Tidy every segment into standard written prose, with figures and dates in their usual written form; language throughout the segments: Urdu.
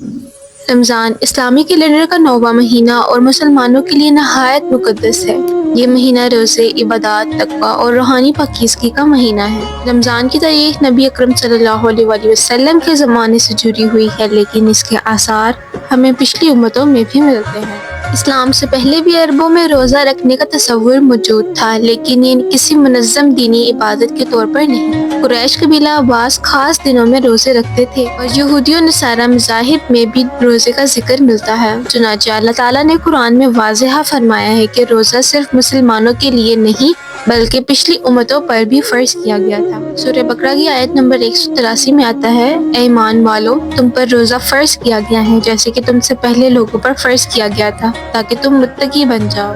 رمضان اسلامی کیلنڈر کا 9واں مہینہ اور مسلمانوں کے لیے نہایت مقدس ہے۔ یہ مہینہ روزے، عبادات، تقویٰ اور روحانی پاکیزگی کا مہینہ ہے۔ رمضان کی تاریخ نبی اکرم صلی اللہ علیہ وآلہ وسلم کے زمانے سے جڑی ہوئی ہے، لیکن اس کے آثار ہمیں پچھلی امتوں میں بھی ملتے ہیں۔ اسلام سے پہلے بھی عربوں میں روزہ رکھنے کا تصور موجود تھا، لیکن یہ کسی منظم دینی عبادت کے طور پر نہیں۔ قریش قبیلہ بعض خاص دنوں میں روزے رکھتے تھے اور یہودی و نصارہ مذاہب میں بھی روزے کا ذکر ملتا ہے۔ چنانچہ اللہ تعالیٰ نے قرآن میں واضح فرمایا ہے کہ روزہ صرف مسلمانوں کے لیے نہیں بلکہ پچھلی امتوں پر بھی فرض کیا گیا تھا۔ سورہ بقرہ کی آیت نمبر 183 میں آتا ہے، اے ایمان والو، تم پر روزہ فرض کیا گیا ہے جیسے کہ تم سے پہلے لوگوں پر فرض کیا گیا تھا تاکہ تم متقی بن جاؤ۔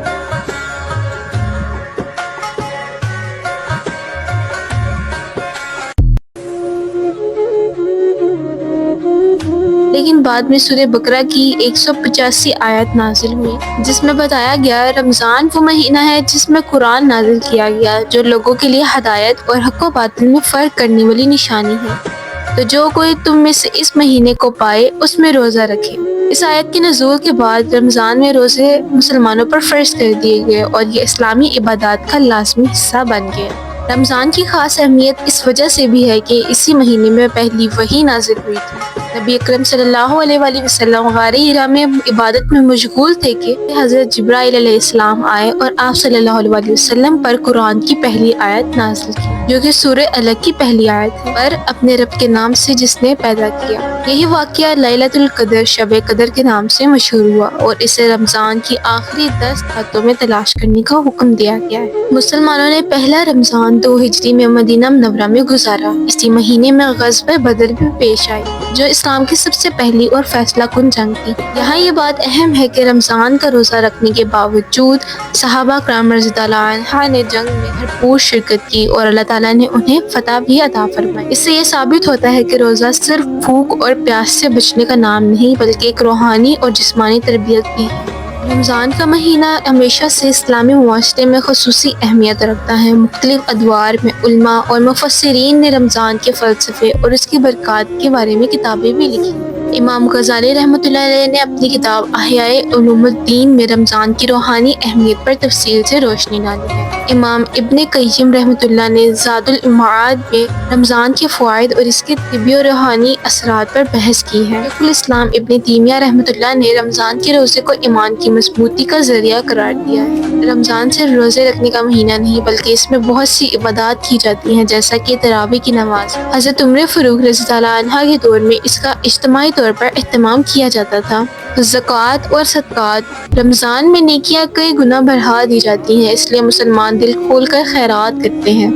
لیکن بعد میں سورہ بقرہ کی 185 آیت نازل ہوئی جس میں بتایا گیا رمضان وہ مہینہ ہے جس میں قرآن نازل کیا گیا، جو لوگوں کے لیے ہدایت اور حق و باطل میں فرق کرنے والی نشانی ہے۔ تو جو کوئی تم میں سے اس مہینے کو پائے اس میں روزہ رکھے۔ اس آیت کے نزول کے بعد رمضان میں روزے مسلمانوں پر فرض کر دیے گئے اور یہ اسلامی عبادات کا لازمی حصہ بن گئے۔ رمضان کی خاص اہمیت اس وجہ سے بھی ہے کہ اسی مہینے میں پہلی وحی نازل ہوئی تھی۔ نبی اکرم صلی اللہ علیہ وآلہ وسلم غار حرا میں عبادت میں مشغول تھے کہ حضرت جبرائیل علیہ السلام آئے اور آپ صلی اللہ علیہ وآلہ وسلم پر قرآن کی پہلی آیت نازل کی، جو کہ سورہ الگ کی پہلی آیت ہے، پر اپنے رب کے نام سے جس نے پیدا کیا۔ یہی واقعہ لیلۃ القدر، شب قدر کے نام سے مشہور ہوا اور اسے رمضان کی آخری 10 راتوں میں تلاش کرنے کا حکم دیا گیا ہے۔ مسلمانوں نے پہلا رمضان 2 ہجری میں مدینہ منورہ میں گزارا۔ اسی مہینے میں غزوہ بدر بھی پیش آئی، جو اسلام کی سب سے پہلی اور فیصلہ کن جنگ تھی۔ یہاں یہ بات اہم ہے کہ رمضان کا روزہ رکھنے کے باوجود صحابہ کرام رضی اللہ عنہ نے جنگ میں بھرپور شرکت کی اور اللہ تعالیٰ نے انہیں فتح بھی عطا فرمائی۔ اس سے یہ ثابت ہوتا ہے کہ روزہ صرف بھوک اور پیاس سے بچنے کا نام نہیں بلکہ ایک روحانی اور جسمانی تربیت بھی ہے۔ رمضان کا مہینہ ہمیشہ سے اسلامی معاشرے میں خصوصی اہمیت رکھتا ہے۔ مختلف ادوار میں علماء اور مفسرین نے رمضان کے فلسفے اور اس کی برکات کے بارے میں کتابیں بھی لکھی۔ امام غزالی رحمۃ اللہ علیہ نے اپنی کتاب احیاء علوم الدین میں رمضان کی روحانی اہمیت پر تفصیل سے روشنی ڈالی ہے۔ امام ابن قیم رحمۃ اللہ نے زاد المعاد میں رمضان کے فوائد اور اس کے طبی اور روحانی اثرات پر بحث کی ہے۔ شیخ الاسلام ابن تیمیہ رحمۃ اللہ نے رمضان کے روزے کو ایمان کی مضبوطی کا ذریعہ قرار دیا ہے۔ رمضان صرف روزے رکھنے کا مہینہ نہیں بلکہ اس میں بہت سی عبادات کی جاتی ہیں، جیسا کہ تراویح کی نماز۔ حضرت عمر فاروق رضی اللہ عنہ کے دور میں اس کا اجتماعی طور پر اہتمام کیا جاتا تھا۔ زکوٰۃ اور صدقات، رمضان میں نیکیاں کئی گنا بڑھا دی جاتی ہیں، اس لیے مسلمان دل کھول کر خیرات کرتے ہیں۔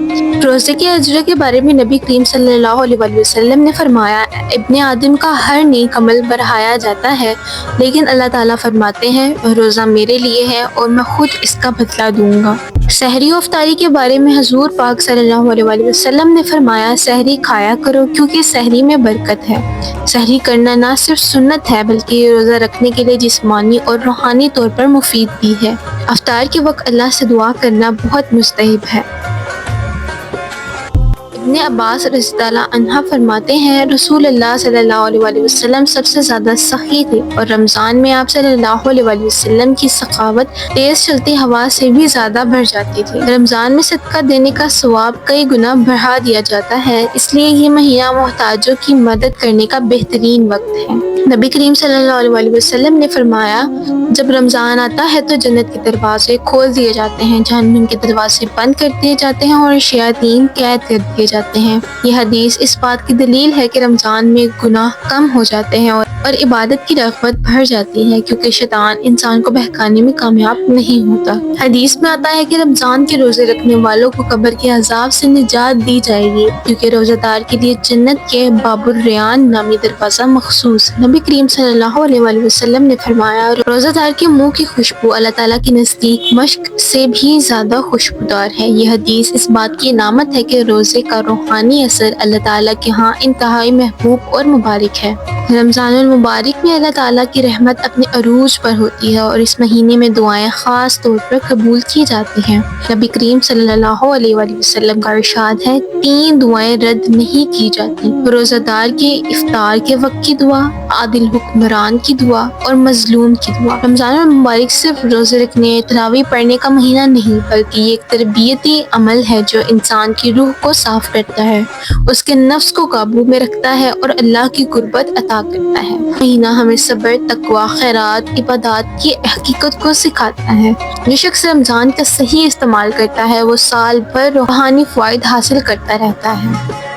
روزے کے اجر کے بارے میں نبی کریم صلی اللہ علیہ وآلہ وسلم نے فرمایا، ابن آدم کا ہر نیک عمل بڑھایا جاتا ہے لیکن اللہ تعالیٰ فرماتے ہیں روزہ میرے لیے ہے اور میں خود اس کا بدلہ دوں گا۔ سحری و افطاری کے بارے میں حضور پاک صلی اللہ علیہ وآلہ وسلم نے فرمایا، سحری کھایا کرو کیونکہ سحری میں برکت ہے۔ سحری کرنا نہ صرف سنت ہے بلکہ یہ روزہ رکھنے کے لیے جسمانی اور روحانی طور پر مفید بھی ہے۔ افطار کے وقت اللہ سے دعا کرنا بہت مستحب ہے۔ ابن عباس رضی اللہ عنہ فرماتے ہیں، رسول اللہ صلی اللہ علیہ وآلہ وسلم سب سے زیادہ سخی تھے اور رمضان میں آپ صلی اللہ علیہ وآلہ وسلم کی سخاوت تیز چلتی ہوا سے بھی زیادہ بڑھ جاتی تھی۔ رمضان میں صدقہ دینے کا ثواب کئی گنا بڑھا دیا جاتا ہے، اس لیے یہ مہینہ محتاجوں کی مدد کرنے کا بہترین وقت ہے۔ نبی کریم صلی اللہ علیہ وآلہ وسلم نے فرمایا، جب رمضان آتا ہے تو جنت کے دروازے کھول دیے جاتے ہیں، جہنم کے دروازے بند کر دیے جاتے ہیں اور شیاطین قید کر دیے جاتے ہیں۔ یہ حدیث اس بات کی دلیل ہے کہ رمضان میں گناہ کم ہو جاتے ہیں اور عبادت کی رغبت بڑھ جاتی ہے، کیونکہ شیطان انسان کو بہکانے میں کامیاب نہیں ہوتا۔ حدیث میں آتا ہے کہ رمضان کے روزے رکھنے والوں کو قبر کے عذاب سے نجات دی جائے گی، کیونکہ روزہ دار کے لیے جنت کے باب الریان نامی دروازہ مخصوص۔ نبی کریم صلی اللہ علیہ وآلہ وسلم نے فرمایا، روزہ دار کے منہ کی خوشبو اللہ تعالیٰ کے نزدیک مشک سے بھی زیادہ خوشبودار ہے۔ یہ حدیث اس بات کی علامت ہے کہ روزے کا روحانی اثر اللہ تعالیٰ کے ہاں انتہائی محبوب اور مبارک ہے۔ رمضان المبارک میں اللہ تعالیٰ کی رحمت اپنے عروج پر ہوتی ہے اور اس مہینے میں دعائیں خاص طور پر قبول کی جاتی ہیں۔ نبی کریم صلی اللہ علیہ وآلہ وسلم کا ارشاد ہے، 3 دعائیں رد نہیں کی جاتی: روزہ دار کے افطار کے وقت کی دعا، عادل حکمران کی دعا اور مظلوم کی دعا۔ رمضان المبارک صرف روزے رکھنے، تراویح پڑھنے کا مہینہ نہیں، بلکہ یہ ایک تربیتی عمل ہے جو انسان کی روح کو صاف کرتا ہے، اس کے نفس کو قابو میں رکھتا ہے اور اللہ کی قربت عطا کرتا ہے۔ مہینہ ہمیں صبر، تقوی، خیرات، عبادات کی حقیقت کو سکھاتا ہے۔ جو شخص رمضان کا صحیح استعمال کرتا ہے وہ سال بھر روحانی فوائد حاصل کرتا رہتا ہے۔